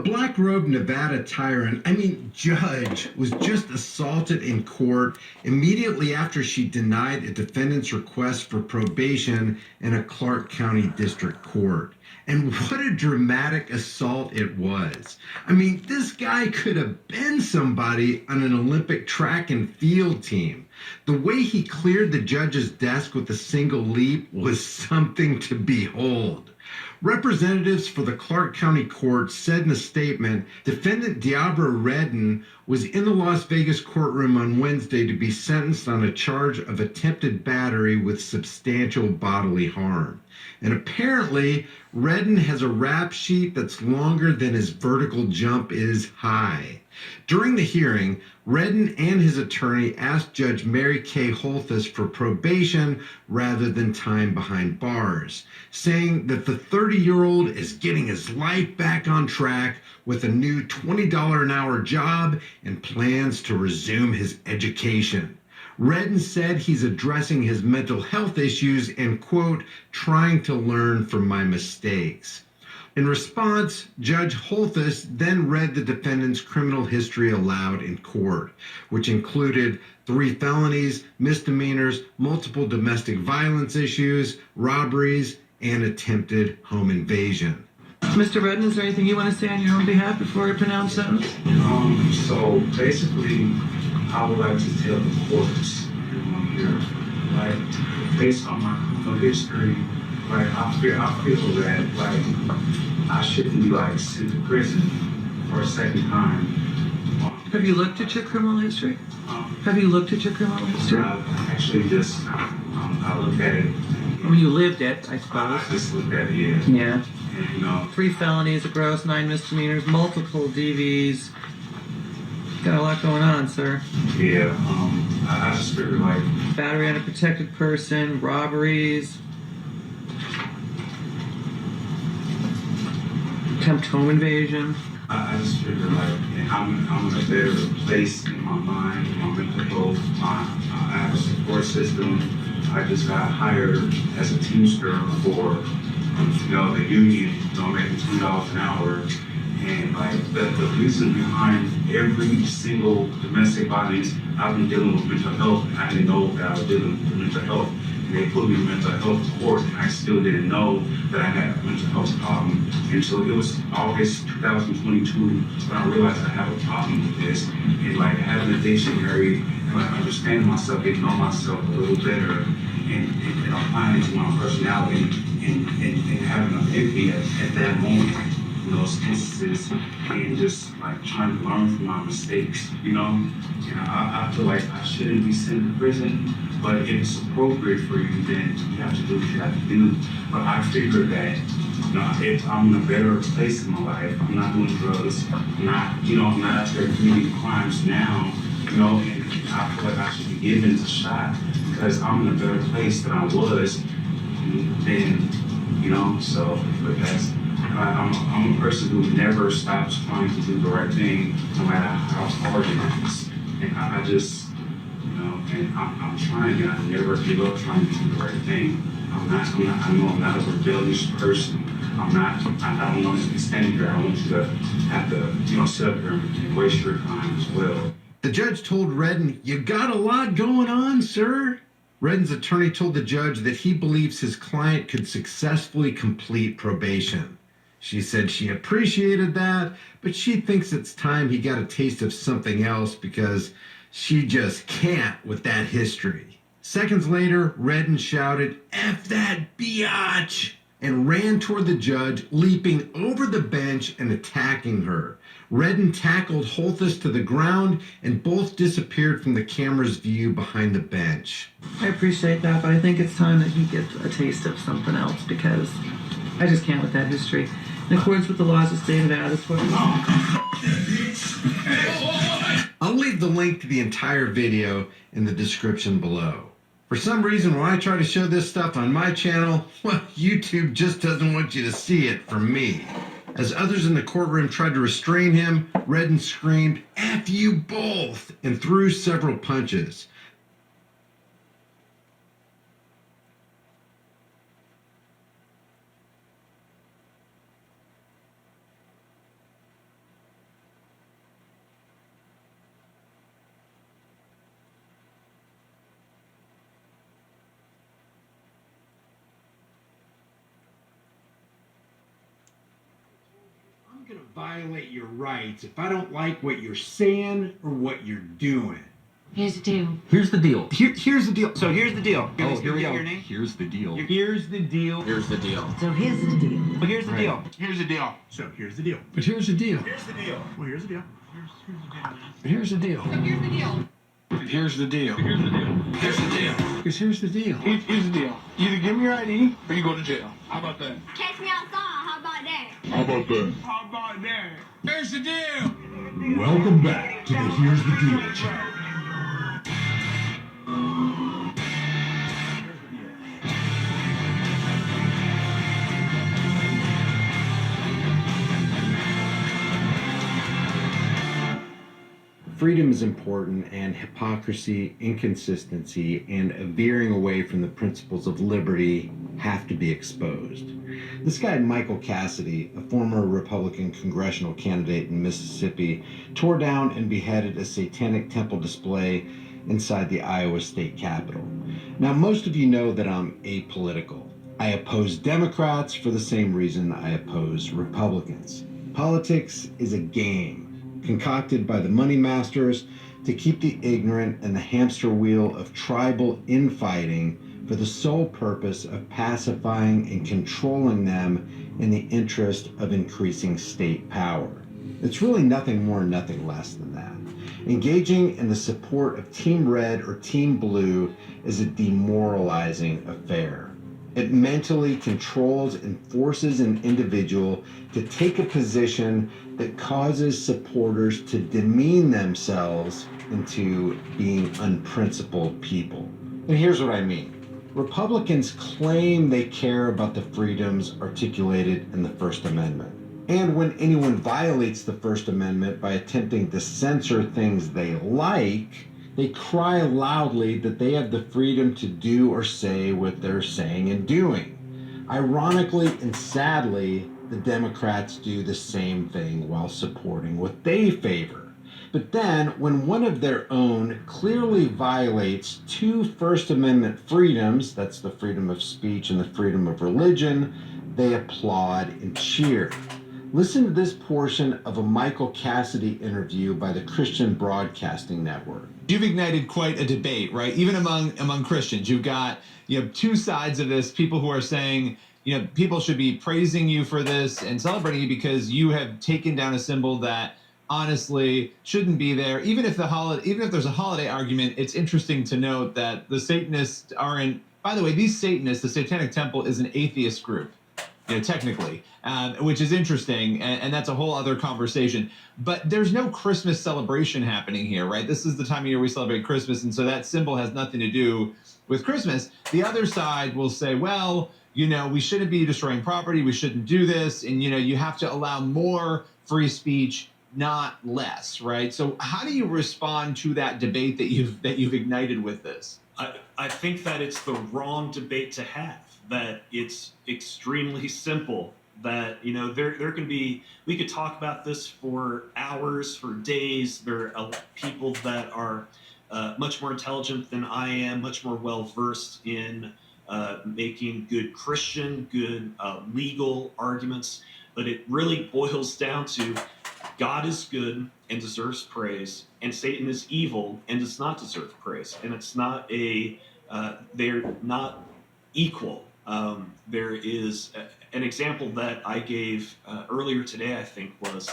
black-robed Nevada tyrant, judge, was just assaulted in court immediately after she denied a defendant's request for probation in a Clark County District Court. And what a dramatic assault it was. This guy could have been somebody on an Olympic track and field team. The way he cleared the judge's desk with a single leap was something to behold. Representatives for the Clark County Court said in a statement, defendant Deabra Redden was in the Las Vegas courtroom on Wednesday to be sentenced on a charge of attempted battery with substantial bodily harm. And apparently, Redden has a rap sheet that's longer than his vertical jump is high. During the hearing, Redden and his attorney asked Judge Mary Kay Holthus for probation rather than time behind bars, saying that the 30-year-old is getting his life back on track with a new $20 an hour job and plans to resume his education. Redden said he's addressing his mental health issues and, quote, trying to learn from my mistakes. In response, Judge Holthus then read the defendant's criminal history aloud in court, which included 3 felonies, misdemeanors, multiple domestic violence issues, robberies, and attempted home invasion. Mr. Redden, is there anything you want to say on your own behalf before I pronounce sentence? So basically, I would like to tell the courts here, based on my criminal history, I feel that I shouldn't be sent to prison for a second time. Have you looked at your criminal history? Have you looked at your criminal history? Actually, just I looked at it. You lived it, I suppose. I just looked at it, yeah. Yeah. And, 3 felonies, a gross, 9 misdemeanors, multiple DVs. Got a lot going on, sir. Yeah. I just figured battery on a protected person, robberies, attempt home invasion. I just figured I'm in a better place in my mind, my mental health, I have a support system. I just got hired as a teamster for the union, making $2 an hour. And the reason behind every single domestic violence, I've been dealing with mental health, and I didn't know that I was dealing with mental health. And they put me in mental health court, and I still didn't know that I had a mental health problem. And so it was August 2022 when I realized I have a problem with this. And having a dictionary and understanding myself, getting to know myself a little better, and applying it to my personality, and having an empathy at that moment. Those instances, and just trying to learn from my mistakes, And I feel like I shouldn't be sent to prison, but if it's appropriate for you, then you have to do what you have to do. But I figured that, if I'm in a better place in my life, I'm not doing drugs, I'm not out there committing crimes now, and I feel like I should be given a shot because I'm in a better place than I was then, so, but that's, I'm a person who never stops trying to do the right thing, no matter how hard it is. And I just, and I'm trying, and I never give up trying to do the right thing. I know I'm not a rebellious person. I don't want to be standing here. I want you to have to, sit up here and waste your time as well. The judge told Redden, "You got a lot going on, sir." Redden's attorney told the judge that he believes his client could successfully complete probation. She said she appreciated that, but she thinks it's time he got a taste of something else because she just can't with that history. Seconds later, Redden shouted, "F that biatch!" and ran toward the judge, leaping over the bench and attacking her. Redden tackled Holthus to the ground, and both disappeared from the camera's view behind the bench. I appreciate that, but I think it's time that he gets a taste of something else because I just can't with that history. In accordance with the laws of the state of Nevada, I'll leave the link to the entire video in the description below. For some reason, when I try to show this stuff on my channel, YouTube just doesn't want you to see it from me. As others in the courtroom tried to restrain him, Redden screamed, "F you both!" and threw several punches. going to violate your rights if I don't like what you're saying or what you're doing. Here's the deal. Here's the deal. Here's the deal. So here's the deal. Oh, here we go. Your name? Here's the deal. Here's the deal. Here's the deal. So here's the deal. Well, here's the Right. deal. Here's the deal. So here's the deal. But here's the deal. Here's the deal. Well, here's the deal. But here's the deal. Here's the deal. Here's the deal. Here's the deal. Because here's the deal. Here's the deal. Either give me your ID or you go to jail. How about that? Catch me outside. How about that? How about that? How about that? Here's the deal. Welcome back to the Here's the Deal channel. Freedom is important, and hypocrisy, inconsistency, and a veering away from the principles of liberty have to be exposed. This guy, Michael Cassidy, a former Republican congressional candidate in Mississippi, tore down and beheaded a satanic temple display inside the Iowa State Capitol. Now, most of you know that I'm apolitical. I oppose Democrats for the same reason I oppose Republicans. Politics is a game concocted by the money masters to keep the ignorant in the hamster wheel of tribal infighting for the sole purpose of pacifying and controlling them in the interest of increasing state power. It's really nothing more and nothing less than that. Engaging in the support of Team Red or Team Blue is a demoralizing affair. It mentally controls and forces an individual to take a position that causes supporters to demean themselves into being unprincipled people. And here's what I mean. Republicans claim they care about the freedoms articulated in the First Amendment. And when anyone violates the First Amendment by attempting to censor things they like, they cry loudly that they have the freedom to do or say what they're saying and doing. Ironically and sadly, the Democrats do the same thing while supporting what they favor. But then, when one of their own clearly violates two First Amendment freedoms, that's the freedom of speech and the freedom of religion, they applaud and cheer. Listen to this portion of a Michael Cassidy interview by the Christian Broadcasting Network. You've ignited quite a debate, right? Even among Christians, you've got two sides of this. People who are saying people should be praising you for this and celebrating you because you have taken down a symbol that honestly shouldn't be there. Even if there's a holiday argument, it's interesting to note that the Satanists aren't. By the way, these Satanists, the Satanic Temple, is an atheist group. Technically, which is interesting, and that's a whole other conversation. But there's no Christmas celebration happening here, right? This is the time of year we celebrate Christmas, and so that symbol has nothing to do with Christmas. The other side will say, well, we shouldn't be destroying property, we shouldn't do this, and you have to allow more free speech, not less, right? So how do you respond to that debate that you've ignited with this? I think that it's the wrong debate to have. That it's extremely simple. That there can be. We could talk about this for hours, for days. There are people that are much more intelligent than I am, much more well versed in making good Christian, good legal arguments. But it really boils down to God is good and deserves praise, and Satan is evil and does not deserve praise. And it's not they're not equal. There is an example that I gave earlier today, I think, was,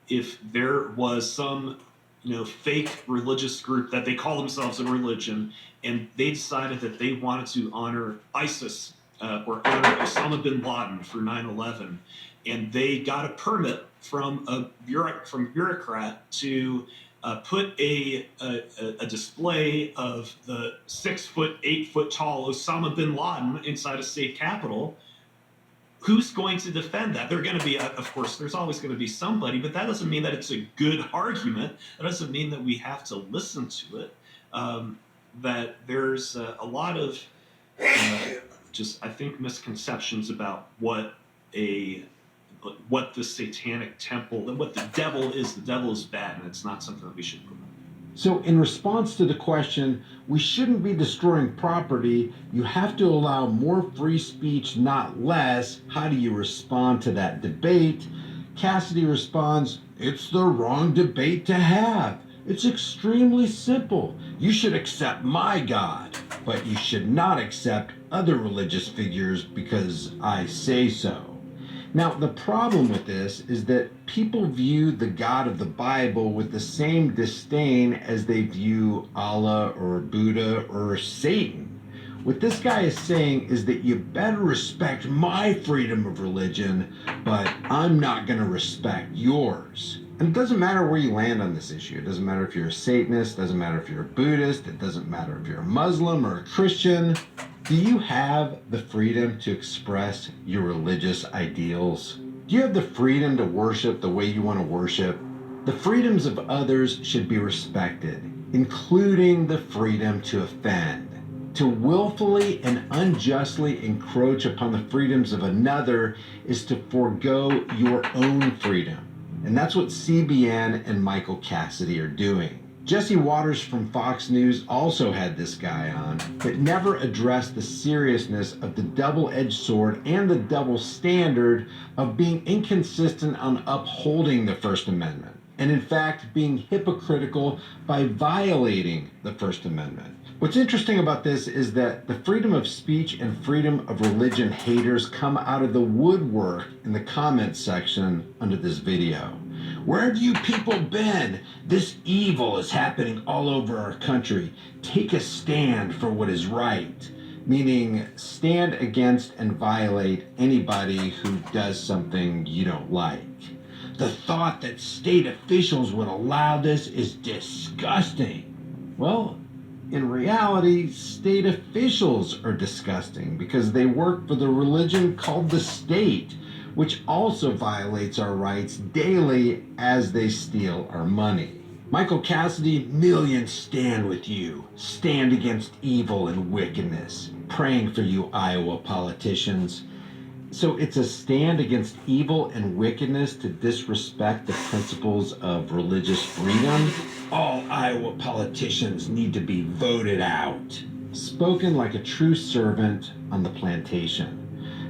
if there was some, fake religious group that they call themselves a religion, and they decided that they wanted to honor ISIS or honor Osama bin Laden for 9/11, and they got a permit from a bureaucrat to put a display of the 6 foot, 8 foot tall Osama bin Laden inside a state capitol. Who's going to defend that? They're going to be, of course, there's always going to be somebody, but that doesn't mean that it's a good argument. That doesn't mean that we have to listen to it. That there's a lot of I think, misconceptions about what the Satanic Temple, what the devil is. The devil is bad, and it's not something that we should promote. So in response to the question, we shouldn't be destroying property, you have to allow more free speech, not less. How do you respond to that debate? Cassidy responds, "It's the wrong debate to have. It's extremely simple. You should accept my God, but you should not accept other religious figures because I say so." Now, the problem with this is that people view the God of the Bible with the same disdain as they view Allah or Buddha or Satan. What this guy is saying is that you better respect my freedom of religion, but I'm not going to respect yours. And it doesn't matter where you land on this issue. It doesn't matter if you're a Satanist, it doesn't matter if you're a Buddhist, it doesn't matter if you're a Muslim or a Christian. Do you have the freedom to express your religious ideals? Do you have the freedom to worship the way you want to worship? The freedoms of others should be respected, including the freedom to offend. To willfully and unjustly encroach upon the freedoms of another is to forego your own freedom. And that's what CBN and Michael Cassidy are doing. Jesse Waters from Fox News also had this guy on, but never addressed the seriousness of the double-edged sword and the double standard of being inconsistent on upholding the First Amendment, and in fact being hypocritical by violating the First Amendment. What's interesting about this is that the freedom of speech and freedom of religion haters come out of the woodwork in the comments section under this video. Where have you people been? This evil is happening all over our country. Take a stand for what is right. Meaning, stand against and violate anybody who does something you don't like. The thought that state officials would allow this is disgusting. Well, in reality, state officials are disgusting because they work for the religion called the state, which also violates our rights daily as they steal our money. Michael Cassidy, millions stand with you. Stand against evil and wickedness. Praying for you, Iowa politicians. So it's a stand against evil and wickedness to disrespect the principles of religious freedom? All Iowa politicians need to be voted out. Spoken like a true servant on the plantation.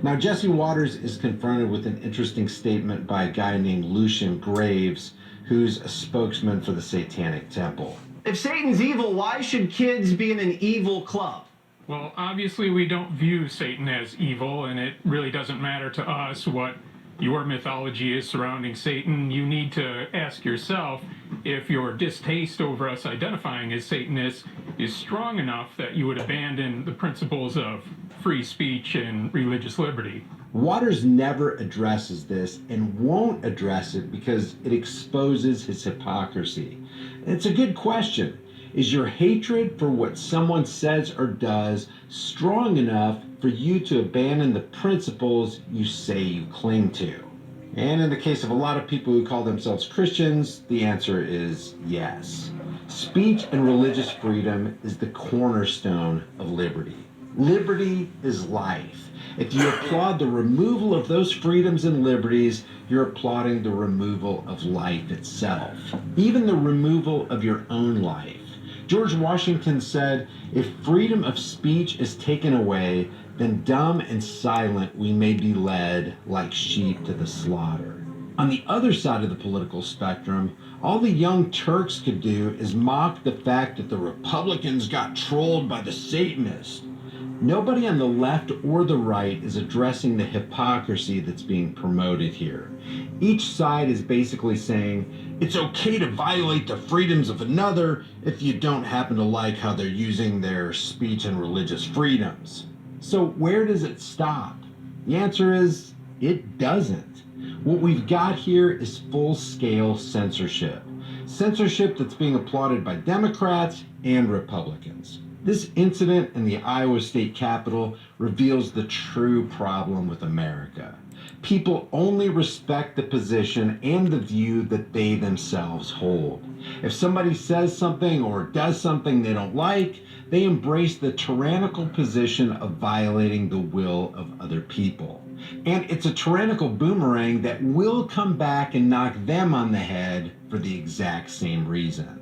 Now, Jesse Waters is confronted with an interesting statement by a guy named Lucian Graves, who's a spokesman for the Satanic Temple. If Satan's evil, why should kids be in an evil club? Well, obviously we don't view Satan as evil, and it really doesn't matter to us what your mythology is surrounding Satan. You need to ask yourself if your distaste over us identifying as Satanists is strong enough that you would abandon the principles of free speech and religious liberty. Waters never addresses this and won't address it because it exposes his hypocrisy. It's a good question. Is your hatred for what someone says or does strong enough for you to abandon the principles you say you cling to? And in the case of a lot of people who call themselves Christians, the answer is yes. Speech and religious freedom is the cornerstone of liberty. Liberty is life. If you applaud the removal of those freedoms and liberties, you're applauding the removal of life itself, even the removal of your own life. George Washington said, "If freedom of speech is taken away, then dumb and silent we may be led like sheep to the slaughter." On the other side of the political spectrum, all the Young Turks could do is mock the fact that the Republicans got trolled by the Satanists. Nobody on the left or the right is addressing the hypocrisy that's being promoted here. Each side is basically saying, it's okay to violate the freedoms of another if you don't happen to like how they're using their speech and religious freedoms. So where does it stop? The answer is, it doesn't. What we've got here is full-scale censorship. Censorship that's being applauded by Democrats and Republicans. This incident in the Iowa State Capitol reveals the true problem with America. People only respect the position and the view that they themselves hold. If somebody says something or does something they don't like, they embrace the tyrannical position of violating the will of other people. And it's a tyrannical boomerang that will come back and knock them on the head for the exact same reason.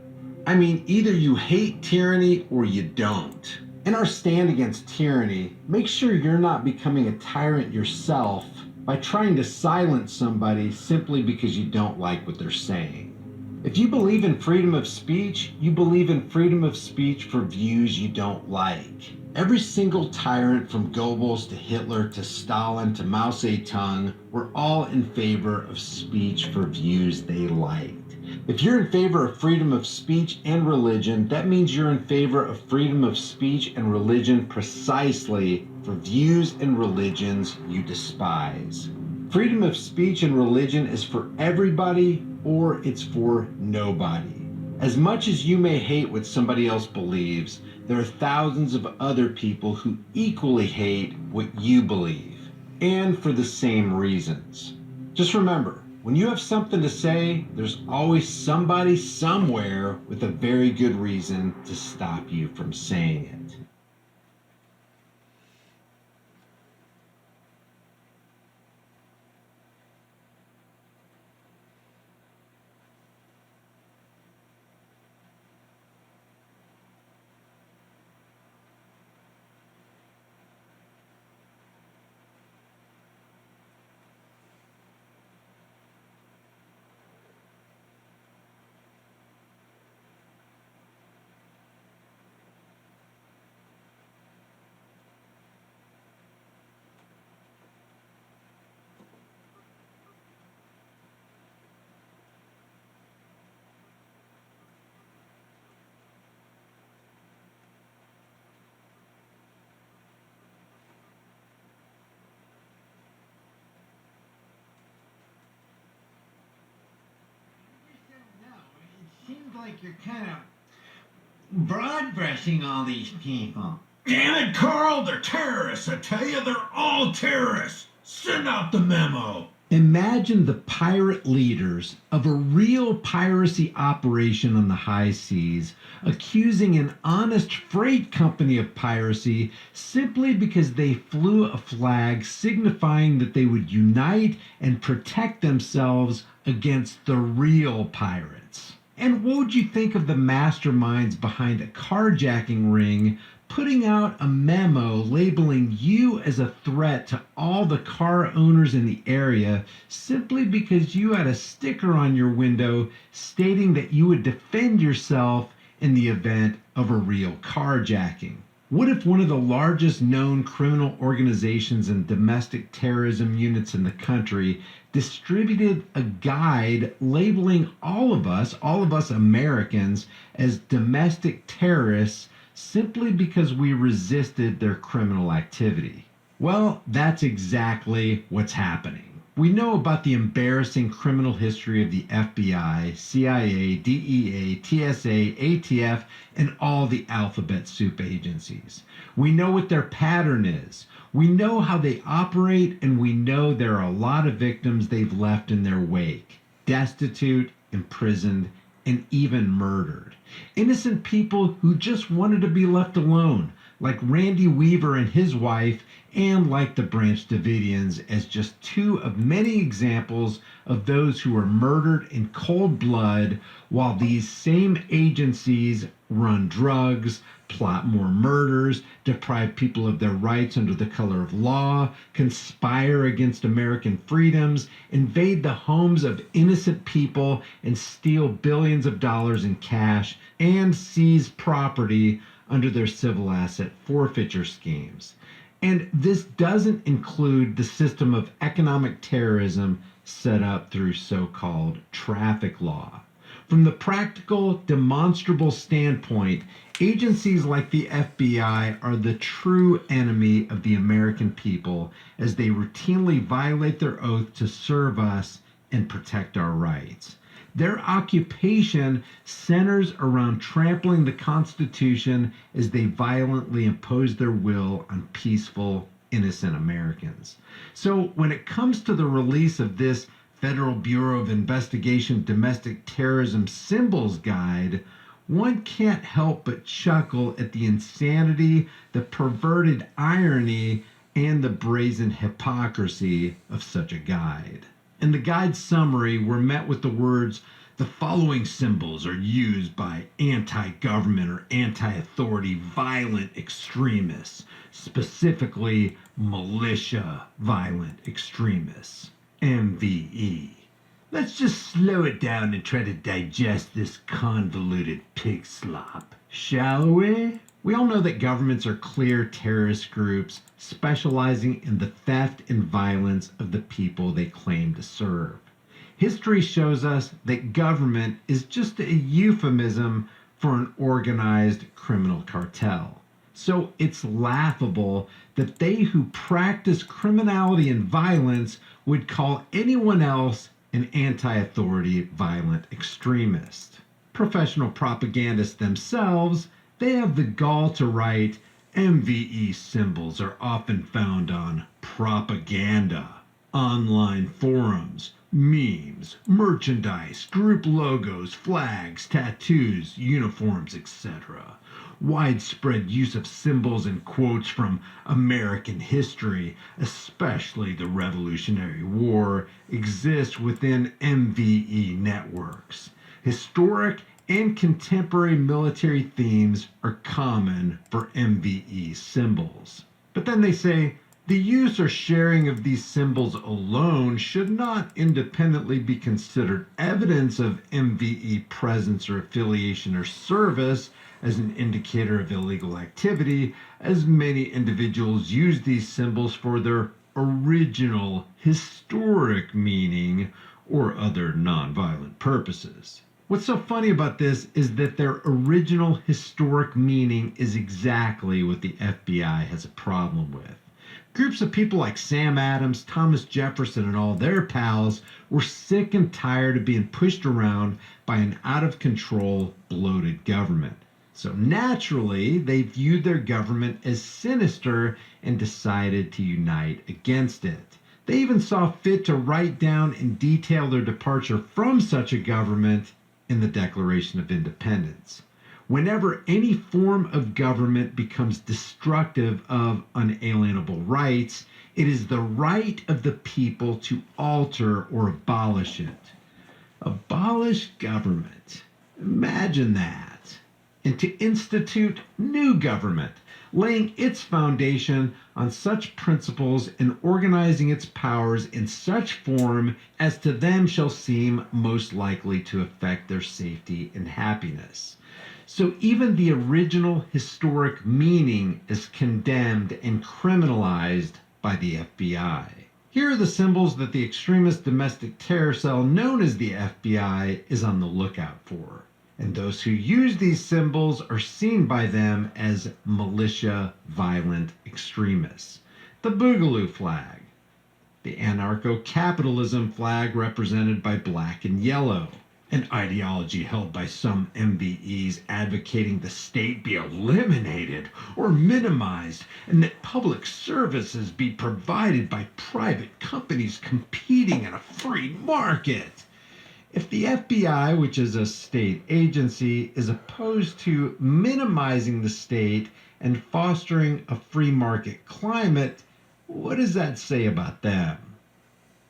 I mean, either you hate tyranny or you don't. In our stand against tyranny, make sure you're not becoming a tyrant yourself by trying to silence somebody simply because you don't like what they're saying. If you believe in freedom of speech, you believe in freedom of speech for views you don't like. Every single tyrant from Goebbels to Hitler to Stalin to Mao Zedong were all in favor of speech for views they liked. If you're in favor of freedom of speech and religion, that means you're in favor of freedom of speech and religion precisely for views and religions you despise. Freedom of speech and religion is for everybody or it's for nobody. As much as you may hate what somebody else believes, there are thousands of other people who equally hate what you believe, and for the same reasons. Just remember, when you have something to say, there's always somebody somewhere with a very good reason to stop you from saying it. Seems like you're kind of broad-brushing all these people. Damn it, Carl, they're terrorists. I tell you, they're all terrorists. Send out the memo. Imagine the pirate leaders of a real piracy operation on the high seas accusing an honest freight company of piracy simply because they flew a flag signifying that they would unite and protect themselves against the real pirates. And what would you think of the masterminds behind a carjacking ring putting out a memo labeling you as a threat to all the car owners in the area simply because you had a sticker on your window stating that you would defend yourself in the event of a real carjacking? What if one of the largest known criminal organizations and domestic terrorism units in the country distributed a guide labeling all of us Americans, as domestic terrorists simply because we resisted their criminal activity? Well, that's exactly what's happening. We know about the embarrassing criminal history of the FBI, CIA, DEA, TSA, ATF, and all the alphabet soup agencies. We know what their pattern is. We know how they operate, and we know there are a lot of victims they've left in their wake, destitute, imprisoned, and even murdered. Innocent people who just wanted to be left alone, like Randy Weaver and his wife, and like the Branch Davidians, as just two of many examples of those who were murdered in cold blood while these same agencies run drugs, plot more murders, deprive people of their rights under the color of law, conspire against American freedoms, invade the homes of innocent people, and steal billions of dollars in cash, and seize property under their civil asset forfeiture schemes. And this doesn't include the system of economic terrorism set up through so-called traffic law. From the practical, demonstrable standpoint, agencies like the FBI are the true enemy of the American people as they routinely violate their oath to serve us and protect our rights. Their occupation centers around trampling the Constitution as they violently impose their will on peaceful, innocent Americans. So when it comes to the release of this Federal Bureau of Investigation Domestic Terrorism Symbols Guide, one can't help but chuckle at the insanity, the perverted irony, and the brazen hypocrisy of such a guide. In the guide summary, we're met with the words, The following symbols are used by anti-government or anti-authority violent extremists, specifically militia violent extremists, MVE. Let's just slow it down and try to digest this convoluted pig slop, shall we? We all know that governments are clear terrorist groups specializing in the theft and violence of the people they claim to serve. History shows us that government is just a euphemism for an organized criminal cartel. So it's laughable that they who practice criminality and violence would call anyone else an anti-authority violent extremist. Professional propagandists themselves, they have the gall to write, MVE symbols are often found on propaganda, online forums, memes, merchandise, group logos, flags, tattoos, uniforms, etc. Widespread use of symbols and quotes from American history, especially the Revolutionary War, exists within MVE networks. Historic and contemporary military themes are common for MVE symbols. But then they say, the use or sharing of these symbols alone should not independently be considered evidence of MVE presence or affiliation or service as an indicator of illegal activity, as many individuals use these symbols for their original historic meaning or other nonviolent purposes. What's so funny about this is that their original historic meaning is exactly what the FBI has a problem with. Groups of people like Sam Adams, Thomas Jefferson, and all their pals were sick and tired of being pushed around by an out-of-control, bloated government. So naturally, they viewed their government as sinister and decided to unite against it. They even saw fit to write down and detail their departure from such a government in the Declaration of Independence. Whenever any form of government becomes destructive of unalienable rights, it is the right of the people to alter or abolish it. Abolish government. Imagine that. And to institute new government, laying its foundation on such principles and organizing its powers in such form as to them shall seem most likely to affect their safety and happiness. So even the original historic meaning is condemned and criminalized by the FBI. Here are the symbols that the extremist domestic terror cell known as the FBI is on the lookout for. And those who use these symbols are seen by them as militia violent extremists. The Boogaloo flag, the anarcho-capitalism flag represented by black and yellow, an ideology held by some MVEs advocating the state be eliminated or minimized and that public services be provided by private companies competing in a free market. If the FBI, which is a state agency, is opposed to minimizing the state and fostering a free market climate, what does that say about them?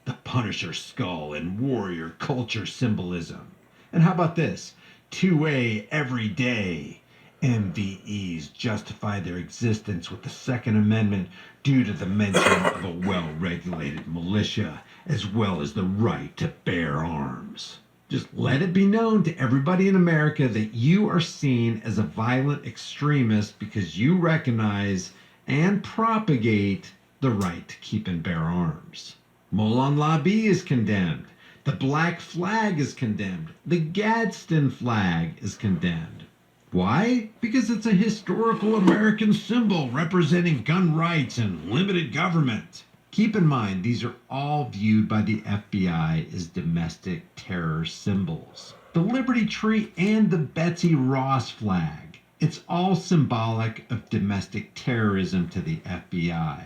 The Punisher skull and warrior culture symbolism. And how about this? 2A every day. MVEs justify their existence with the Second Amendment due to the mention of a well-regulated militia, as well as the right to bear arms. Just let it be known to everybody in America that you are seen as a violent extremist because you recognize and propagate the right to keep and bear arms. Molon Labi is condemned. The black flag is condemned. The Gadsden flag is condemned. Why? Because it's a historical American symbol representing gun rights and limited government. Keep in mind, these are all viewed by the FBI as domestic terror symbols. The Liberty Tree and the Betsy Ross flag. It's all symbolic of domestic terrorism to the FBI.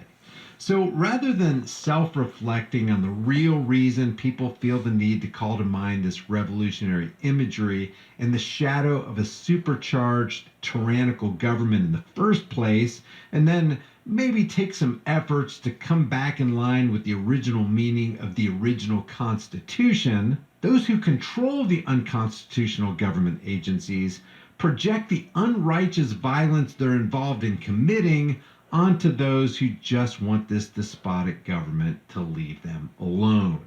So rather than self-reflecting on the real reason people feel the need to call to mind this revolutionary imagery in the shadow of a supercharged tyrannical government in the first place, and then maybe take some efforts to come back in line with the original meaning of the original Constitution, Those who control the unconstitutional government agencies project the unrighteous violence they're involved in committing onto those who just want this despotic government to leave them alone.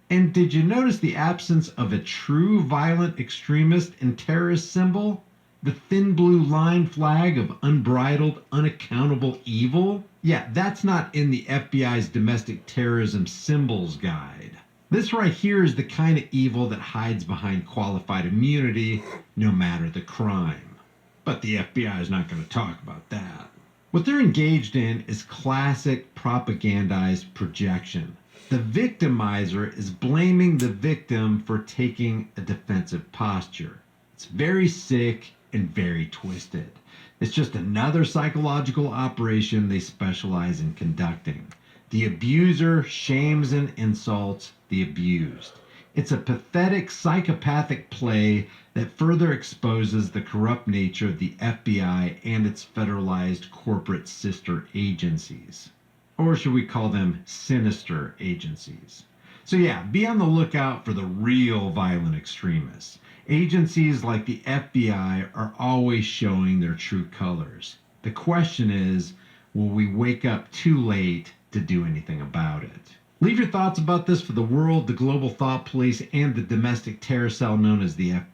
And did you notice the absence of a true violent extremist and terrorist symbol? The thin blue line flag of unbridled, unaccountable evil? Yeah, that's not in the FBI's domestic terrorism symbols guide. This right here is the kind of evil that hides behind qualified immunity, no matter the crime. But the FBI is not going to talk about that. What they're engaged in is classic propagandized projection. The victimizer is blaming the victim for taking a defensive posture. It's very sick and very twisted. It's just another psychological operation they specialize in conducting. The abuser shames and insults the abused. It's a pathetic psychopathic play that further exposes the corrupt nature of the FBI and its federalized corporate sister agencies. Or should we call them sinister agencies? So yeah, be on the lookout for the real violent extremists. Agencies like the FBI are always showing their true colors. The question is, will we wake up too late to do anything about it? Leave your thoughts about this for the world, the global thought police, and the domestic terror cell known as the FBI.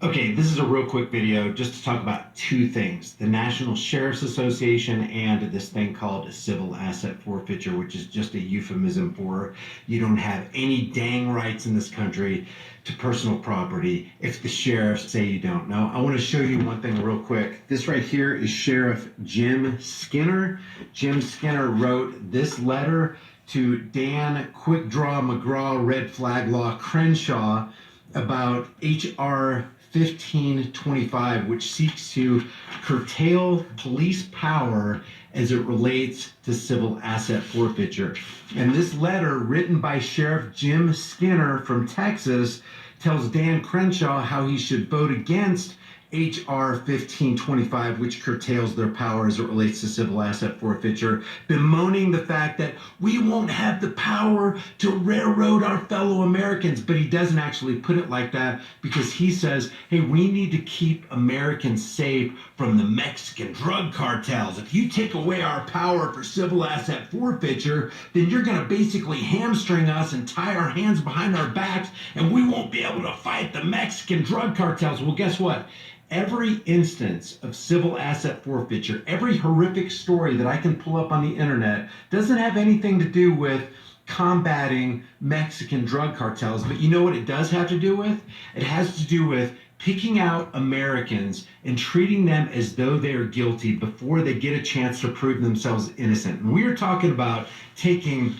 Okay, this is a real quick video just to talk about two things. The National Sheriff's Association and this thing called civil asset forfeiture, which is just a euphemism for you don't have any dang rights in this country to personal property if the sheriffs say you don't. Now, I want to show you one thing real quick. This right here is Sheriff Jim Skinner. Jim Skinner wrote this letter to Dan Quick Draw McGraw Red Flag Law Crenshaw about H.R. 1525, which seeks to curtail police power as it relates to civil asset forfeiture. And this letter, written by Sheriff Jim Skinner from Texas, tells Dan Crenshaw how he should vote against H.R. 1525, which curtails their power as it relates to civil asset forfeiture, bemoaning the fact that we won't have the power to railroad our fellow Americans. But he doesn't actually put it like that, because he says, hey, we need to keep Americans safe from the Mexican drug cartels. If you take away our power for civil asset forfeiture, then you're going to basically hamstring us and tie our hands behind our backs, and we won't be able to fight the Mexican drug cartels. Well, guess what? Every instance of civil asset forfeiture, every horrific story that I can pull up on the internet doesn't have anything to do with combating Mexican drug cartels. But you know what it does have to do with? It has to do with picking out Americans and treating them as though they are guilty before they get a chance to prove themselves innocent. And we are talking about taking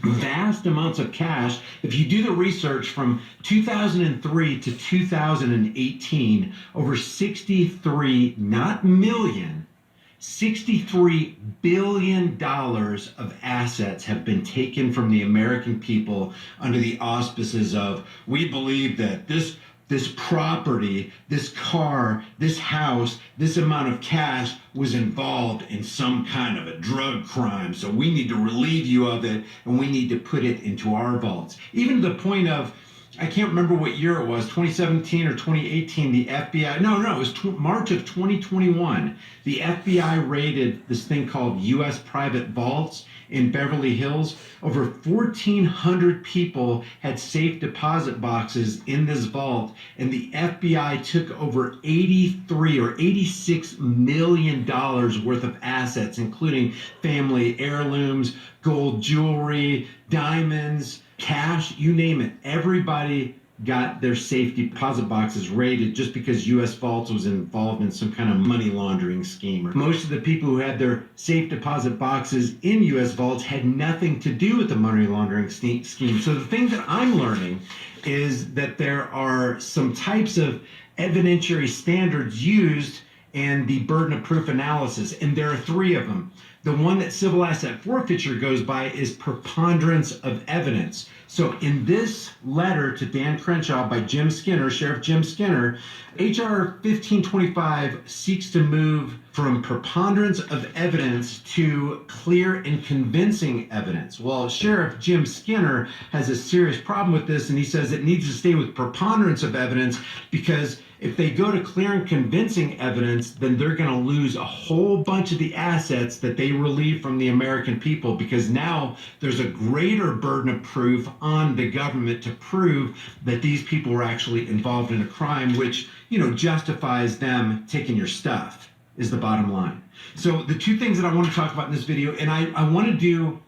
vast amounts of cash. If you do the research from 2003 to 2018, over 63, not million, $63 billion of assets have been taken from the American people under the auspices of, we believe that this property, this car, this house, this amount of cash was involved in some kind of a drug crime. So we need to relieve you of it, and we need to put it into our vaults. Even to the point of, I can't remember what year it was, 2017 or 2018, the FBI, it was March of 2021. The FBI raided this thing called U.S. Private Vaults in Beverly Hills. Over 1,400 people had safe deposit boxes in this vault, and the FBI took over $83 or $86 million worth of assets, including family heirlooms, gold jewelry, diamonds, cash, you name it. Everybody got their safe deposit boxes raided just because U.S. Vaults was involved in some kind of money laundering scheme. Most of the people who had their safe deposit boxes in U.S. Vaults had nothing to do with the money laundering scheme. So the thing that I'm learning is that there are some types of evidentiary standards used in the burden of proof analysis, and there are three of them. The one that civil asset forfeiture goes by is preponderance of evidence. So in this letter to Dan Crenshaw by Jim Skinner, Sheriff Jim Skinner, H.R. 1525 seeks to move from preponderance of evidence to clear and convincing evidence. Well, Sheriff Jim Skinner has a serious problem with this, and he says it needs to stay with preponderance of evidence because if they go to clear and convincing evidence, then they're going to lose a whole bunch of the assets that they relieve from the American people, because now there's a greater burden of proof on the government to prove that these people were actually involved in a crime, which, justifies them taking your stuff, is the bottom line. So the two things that I want to talk about in this video, and I want to do,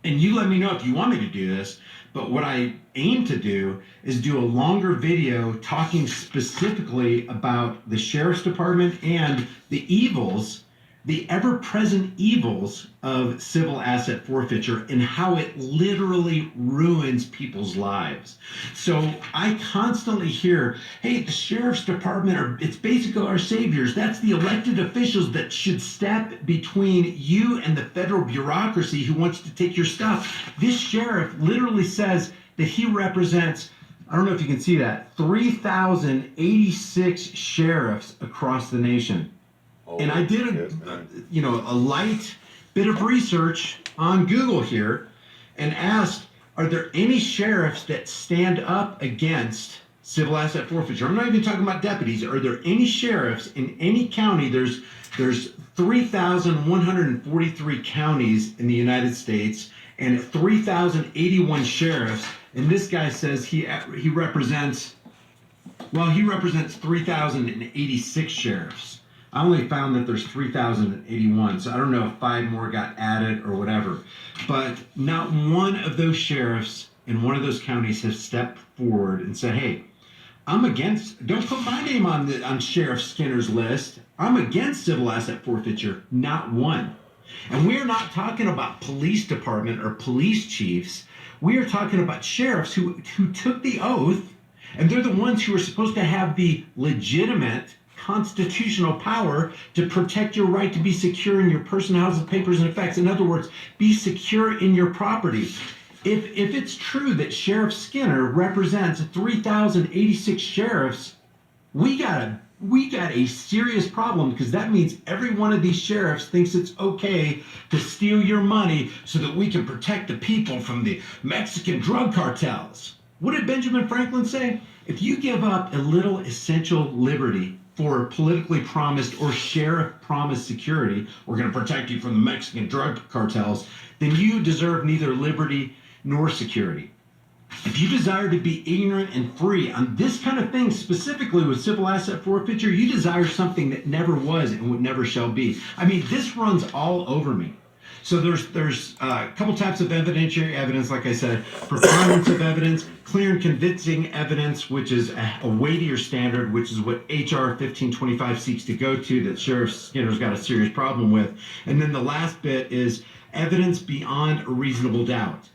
and you let me know if you want me to do this, but what I aim to do is do a longer video talking specifically about the Sheriff's Department and the evils, the ever-present evils of civil asset forfeiture and how it literally ruins people's lives. So I constantly hear, hey, the Sheriff's Department, it's basically our saviors. That's the elected officials that should step between you and the federal bureaucracy who wants to take your stuff. This sheriff literally says that he represents, I don't know if you can see that, 3,086 sheriffs across the nation. And I did a light bit of research on Google here and asked, are there any sheriffs that stand up against civil asset forfeiture? I'm not even talking about deputies. Are there any sheriffs in any county? There's 3,143 counties in the United States and 3,081 sheriffs. And this guy says he represents 3,086 sheriffs. I only found that there's 3,081, so I don't know if 5 more got added or whatever. But not one of those sheriffs in one of those counties has stepped forward and said, hey, don't put my name on Sheriff Skinner's list. I'm against civil asset forfeiture. Not one. And we're not talking about police department or police chiefs. We are talking about sheriffs who took the oath, and they're the ones who are supposed to have the legitimate constitutional power to protect your right to be secure in your person, houses, papers, and effects. In other words, be secure in your property. If it's true that Sheriff Skinner represents 3,086 sheriffs, we got a serious problem, because that means every one of these sheriffs thinks it's okay to steal your money so that we can protect the people from the Mexican drug cartels. What did Benjamin Franklin say? If you give up a little essential liberty for politically promised or sheriff promised security, we're going to protect you from the Mexican drug cartels, then you deserve neither liberty nor security. If you desire to be ignorant and free on this kind of thing, specifically with civil asset forfeiture, you desire something that never was and would never shall be. I mean, this runs all over me. So there's a couple types of evidentiary evidence, like I said, preponderance of evidence, clear and convincing evidence, which is a weightier standard, which is what H.R. 1525 seeks to go to, that Sheriff Skinner's got a serious problem with. And then the last bit is evidence beyond a reasonable doubt.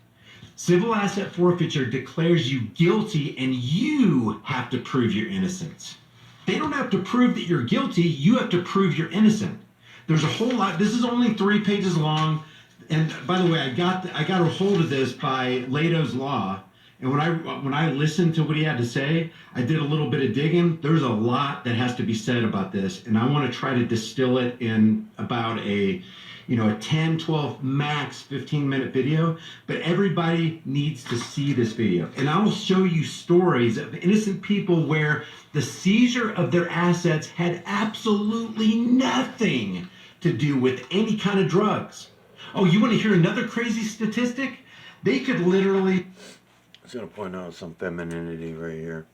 Civil asset forfeiture declares you guilty, and you have to prove your innocence. They don't have to prove that you're guilty. You have to prove you're innocent. There's a whole lot. This is only 3 pages long. And by the way, I got a hold of this by Lawz Law. And when I listened to what he had to say, I did a little bit of digging. There's a lot that has to be said about this, and I want to try to distill it in about a 10, 12, max 15-minute video. But everybody needs to see this video. And I will show you stories of innocent people where the seizure of their assets had absolutely nothing to do with any kind of drugs. Oh, you want to hear another crazy statistic? They could literally... I was going to point out some femininity right here.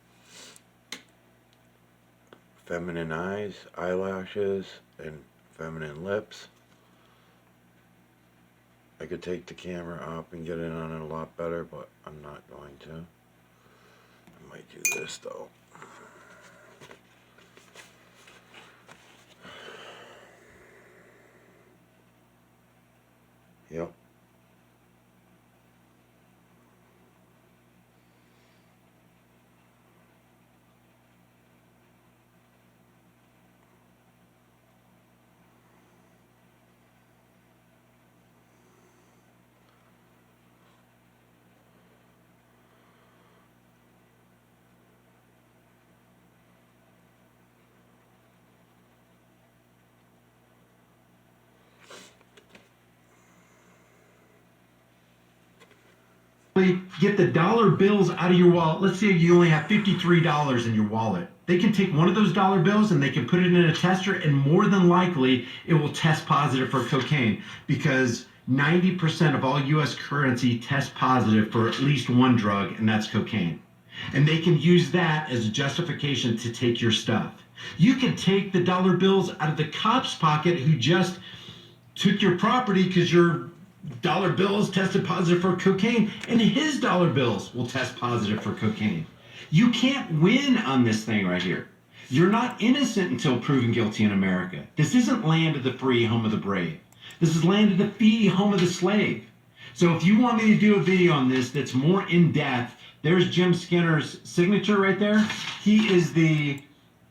Feminine eyes, eyelashes, and feminine lips. I could take the camera up and get in on it a lot better, but I'm not going to. I might do this though. Yep. literally get the dollar bills out of your wallet. Let's say you only have $53 in your wallet. They can take one of those dollar bills and they can put it in a tester, and more than likely it will test positive for cocaine, because 90% of all U.S. currency tests positive for at least one drug, and that's cocaine. And they can use that as a justification to take your stuff. You can take the dollar bills out of the cop's pocket who just took your property because your dollar bills tested positive for cocaine, and his dollar bills will test positive for cocaine. You can't win on this thing right here. You're not innocent until proven guilty in America. This isn't land of the free, home of the brave. This is land of the fee, home of the slave. So if you want me to do a video on this that's more in depth, there's Jim Skinner's signature right there. He is the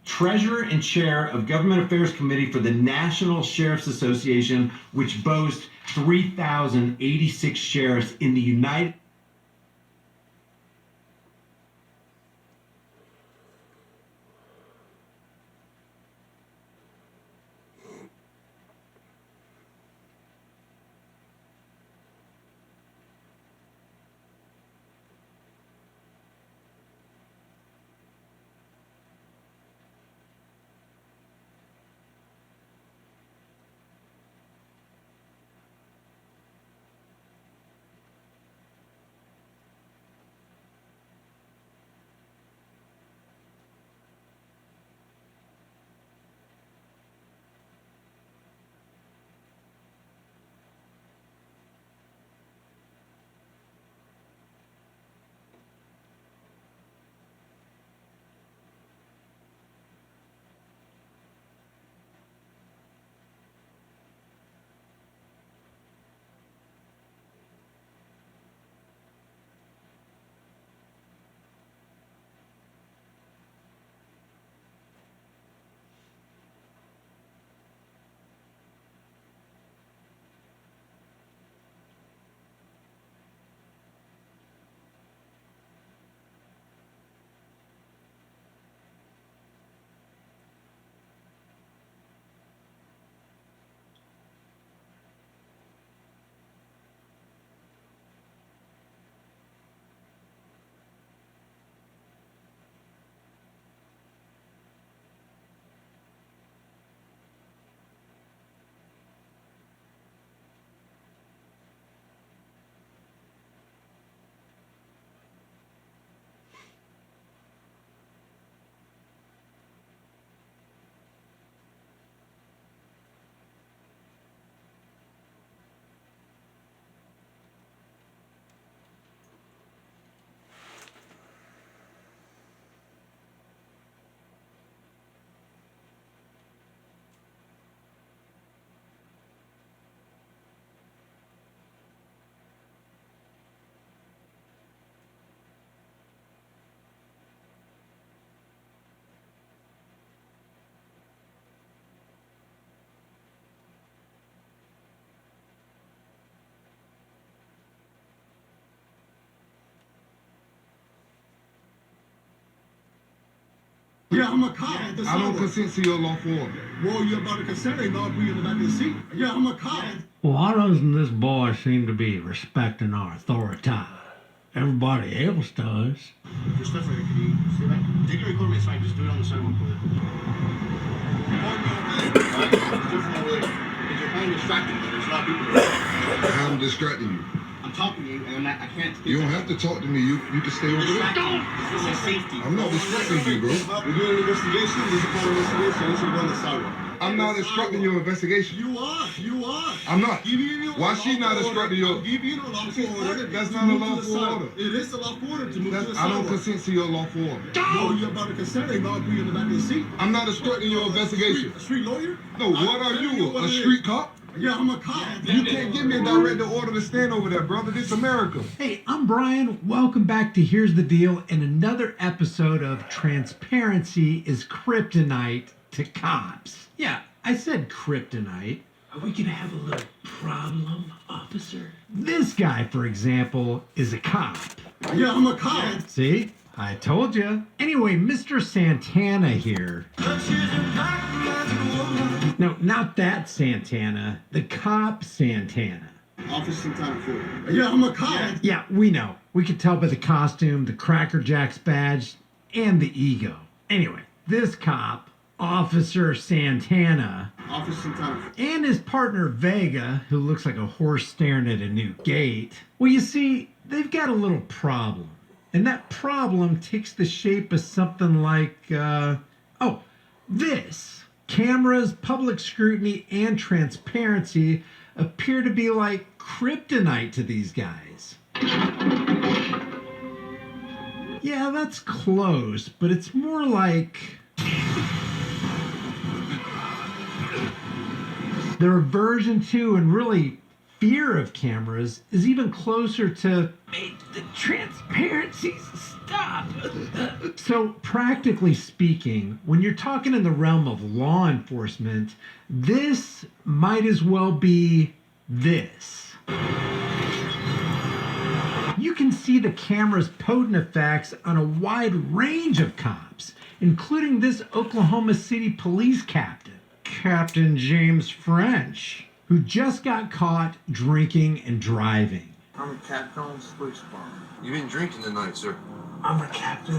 treasurer and chair of Government Affairs Committee for the National Sheriff's Association, which boasts 3,086 sheriffs in the United States. Yeah, I'm a cop. I don't consent to your lawful order. Well, you're about to consent it, I'll be in the back of the seat. Yeah, I'm a cop. Why doesn't this boy seem to be respecting our authority? Everybody else does. Just definitely, can you say that? Take your record, it's fine. Just do it on the sidewalk. Because you're kind of distracting me. There's a lot of people there. I'm distracting you. I'm talking to you, and I can't speak. You don't have to talk to me. You can stay over there. This is safety. I'm not distracting you, bro. We're doing an investigation. This is part of the investigation. You should go on the sidewalk. I'm not instructing your investigation. You are. You are. I'm not. Why she not instructing your? I'll give you a lawful order. That's not a lawful order. It is a lawful order to move to the sidewalk. I don't consent to your lawful order. No, you're about to consent it. I'll be in the back of the seat. I'm not instructing your investigation. A street lawyer? No, what are you? A street cop? Yeah, I'm a cop. You can't give me a direct order to stand over there, brother. This is America. Hey, I'm Brian. Welcome back to Here's the Deal and another episode of Transparency is Kryptonite to Cops. Yeah, I said kryptonite. Are we gonna have a little problem, officer? This guy, for example, is a cop. Yeah, I'm a cop. See? I told you. Anyway, Mr. Santana here. No, not that Santana. The cop Santana. Officer Title 4. Yeah, I'm a cop. Yeah, we know. We could tell by the costume, the Cracker Jacks badge, and the ego. Anyway, this cop, Officer Santana, Officer Title 4. and his partner Vega, who looks like a horse staring at a new gate, well, you see, they've got a little problem. And that problem takes the shape of something like, this. Cameras, public scrutiny, and transparency appear to be like kryptonite to these guys. Yeah, that's close, but it's more like their aversion to and really fear of cameras is even closer to make the transparency stop. So, practically speaking, when you're talking in the realm of law enforcement, this might as well be this. You can see the camera's potent effects on a wide range of cops, including this Oklahoma City police captain, Captain James French, who just got caught drinking and driving. I'm a captain on the police department. You've been drinking tonight, sir. I'm a captain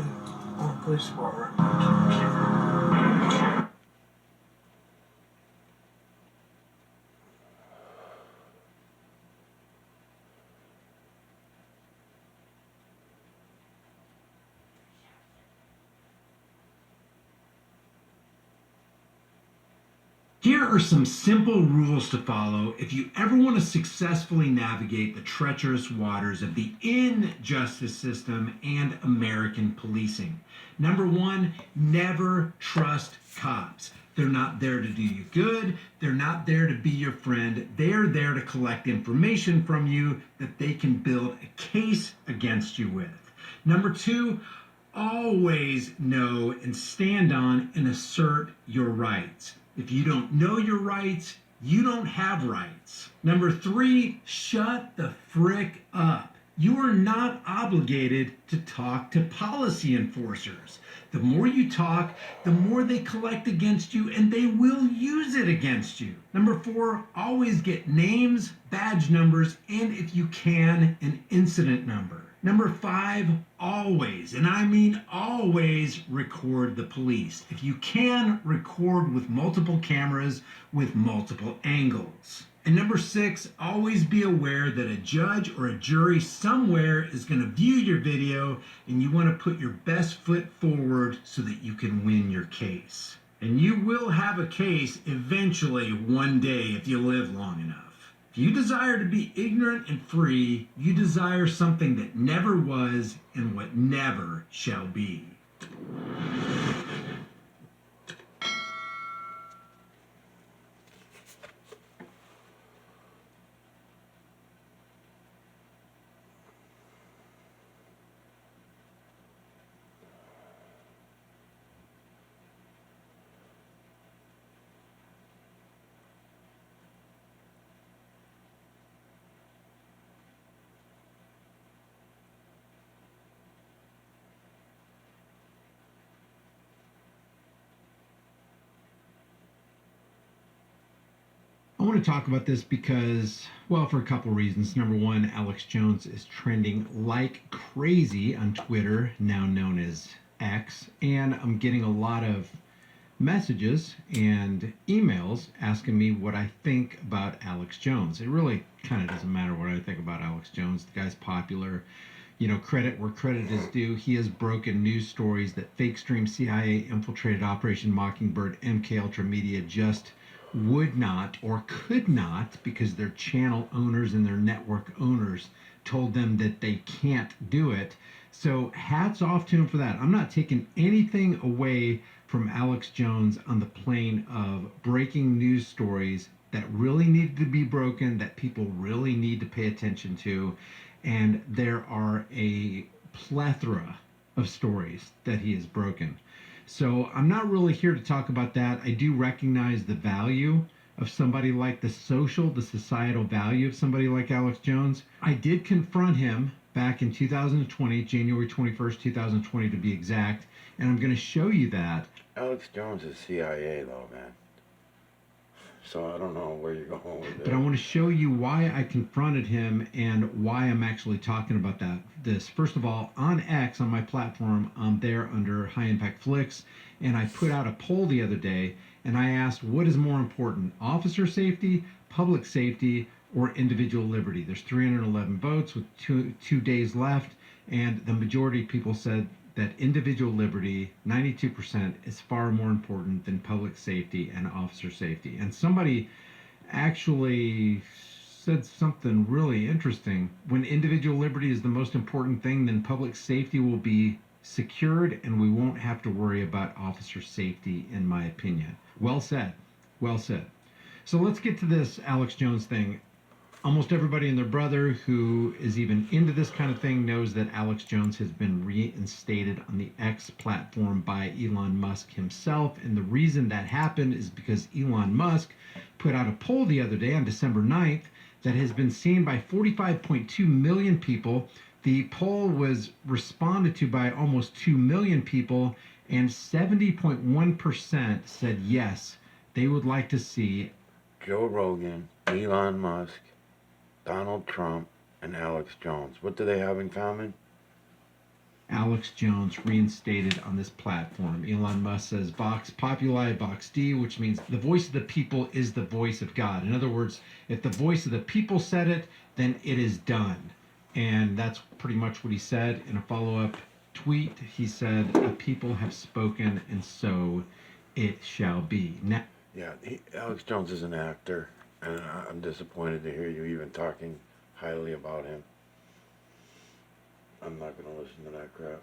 on the police department. Here are some simple rules to follow if you ever want to successfully navigate the treacherous waters of the injustice system and American policing. Number one, never trust cops. They're not there to do you good. They're not there to be your friend. They're there to collect information from you that they can build a case against you with. Number two, always know and stand on and assert your rights. If you don't know your rights, you don't have rights. Number three, shut the frick up. You are not obligated to talk to policy enforcers. The more you talk, the more they collect against you, and they will use it against you. Number four, always get names, badge numbers, and if you can, an incident number. Number five, always, and I mean always, record the police. If you can, record with multiple cameras with multiple angles. And number six, always be aware that a judge or a jury somewhere is going to view your video, and you want to put your best foot forward so that you can win your case. And you will have a case eventually one day if you live long enough. If you desire to be ignorant and free, you desire something that never was and what never shall be. I want to talk about this because, well, for a couple reasons. Number one, Alex Jones is trending like crazy on Twitter, now known as X, and I'm getting a lot of messages and emails asking me what I think about Alex Jones. It really kind of doesn't matter what I think about Alex Jones. The guy's popular. You know, credit where credit is due. He has broken news stories that fake stream CIA infiltrated Operation Mockingbird, MK Ultra Media just would not or could not, because their channel owners and their network owners told them that they can't do it. So hats off to him for that. I'm not taking anything away from Alex Jones on the plane of breaking news stories that really needed to be broken, that people really need to pay attention to. And there are a plethora of stories that he has broken. So I'm not really here to talk about that. I do recognize the value of somebody like the societal value of somebody like Alex Jones. I did confront him back in 2020, January 21st, 2020 to be exact, and I'm going to show you that. Alex Jones is CIA though, man. So I don't know where you're going with But I it. want to show you why I confronted him and why I'm actually talking about this. First of all, on X, on my platform, I'm there under High Impact Flicks, and I put out a poll the other day, and I asked, what is more important, officer safety, public safety, or individual liberty? There's 311 votes with two days left, and the majority of people said that individual liberty, 92%, is far more important than public safety and officer safety. And somebody actually said something really interesting. When individual liberty is the most important thing, then public safety will be secured and we won't have to worry about officer safety, in my opinion. Well said. Well said. So let's get to this Alex Jones thing. Almost everybody and their brother who is even into this kind of thing knows that Alex Jones has been reinstated on the X platform by Elon Musk himself. And the reason that happened is because Elon Musk put out a poll the other day on December 9th that has been seen by 45.2 million people. The poll was responded to by almost 2 million people, and 70.1% said yes, they would like to see Joe Rogan, Elon Musk, Donald Trump, and Alex Jones. What do they have in common? Alex Jones reinstated on this platform. Elon Musk says Vox Populi, Vox D, which means the voice of the people is the voice of God. In other words, if the voice of the people said it, then it is done. And that's pretty much what he said in a follow-up tweet. He said, the people have spoken, and so it shall be. Now, Yeah, Alex Jones is an actor, and I'm disappointed to hear you even talking highly about him. I'm not going to listen to that crap.